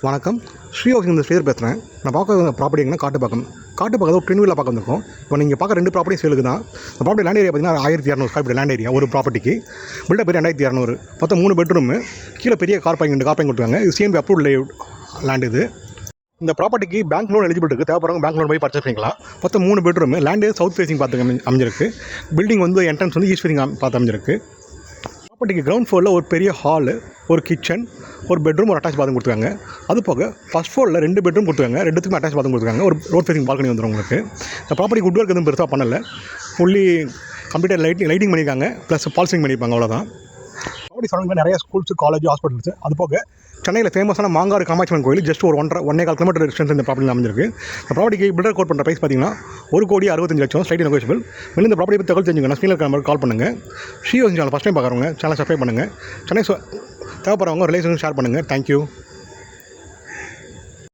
வணக்கம். ஸ்ரீஹோக் இந்த ஸ்ரீதர் பேசுகிறேன். நான் பார்க்க ப்ராப்பர்ட்டி எங்கன்னா காட்டுப்பாக்கம் ஒரு ட்வின் வீலில் பார்க்க வந்திருக்கோம். இப்போ நீங்கள் பார்க்க 2 ப்ராப்பர்ட்டி சேலுக்கு தான். இந்த ப்ராப்பர்ட்டி லேண்ட் ஏரியா பார்த்தீங்கன்னா 1200 ஸ்கொயர் ஃபீட் லேண்ட் ஏரியா ஒரு ப்ராப்பர்ட்டிக்கு. பில்டப் பேர் 2200. மொத்தம் 3 பெட்ரூமு, கீழே பெரிய கார் பார்க்கிங் 2 கார் பார்க்கிங் கொடுத்துருக்காங்க. இது சிஎம்பி அப்ரூவ்ட் லேண்ட் இது. இந்த ப்ராப்பர்ட்டிக்கு பேங்க் லோன் எலிஜிபிள் இருக்குது. தேவைப்படுறவங்க பேங்க் லோன் போய் பர்ச்சேஸ் பண்ணிக்கலாம். மொத்தம் 3 பெட்ரூமு, லேண்டு சவுத் ஃபேசிங் பார்த்து அமைஞ்சிருக்கு. பில்டிங் வந்து என்ட்ரன்ஸ் வந்து ஈஸ்ட் ஃபேசிங் பார்த்து அமைஞ்சிருக்கு. ப்ராப்பர்ட்டிக்கு கிரவுண்ட் ஃப்ளோரில் ஒரு பெரிய ஹாலு, ஒரு கிச்சன், ஒரு பெட்ரூம், ஒரு அட்டாச் பாத்ரூம் கொடுத்துருக்காங்க. அது போக ஃபஸ்ட் ஃப்ளோரில் 2 பெட்ரூம் கொடுத்துருக்காங்க. 2த்துக்கும் அட்டாச் பாத்ரூம் கொடுத்துருக்காங்க. ஒரு ரோட் ஃபேசிங் பால்கனி வந்துடும் உங்களுக்கு. இந்த ப்ராப்பர்ட்டி குட் ஒர்க் எதுவும் பெருசாக பண்ணலை. ஃபுல்லி கம்ப்யூட்டர் லைட்டிங் பண்ணியிருக்காங்க, ப்ளஸ் பால்சிங் பண்ணியிருப்பாங்க, அவ்வளோதான். ப்ராப்பர்ட்டி சரௌண்டிங்கில் நிறைய ஸ்கூல்ஸ், காலேஜ், ஹாஸ்பிட்டல்ஸ், அது போக சென்னையில் ஃபேமஸான மாங்காடு காமாட்சியம்மன் கோயில் ஜஸ்ட் ஒரு 1.25 கிலோமீட்டர் டிஸ்டன்ஸ் இந்த ப்ராப்பர்ட்டியில் அமைஞ்சிருக்கு. இந்த ப்ராப்பர்ட்டிக்கு பில்டர் கோட் பண்ணுற ப்ரைஸ் பார்த்தீங்கன்னா 1,65,00,000 ஸ்லைட் நெகோஷியபிள். மேலும் இந்த ப்ராப்பர்ட்டி பற்றி தகவல் தெரிஞ்சுக்கணும், ஸ்க்ரீனில் இருக்கிற நம்பருக்கு கால் பண்ணுங்கள். ஸ்ரீஹோக் சேனல் ஃபஸ்ட் டைம் பார்க்குறவங்க சேனல் சப்ஸ்கிரைப் பண்ணுங்கள். சென்னை தேவைப்படுறவங்க ரிலேஷன் ஷேர் பண்ணுங்கள். தேங்க்யூ.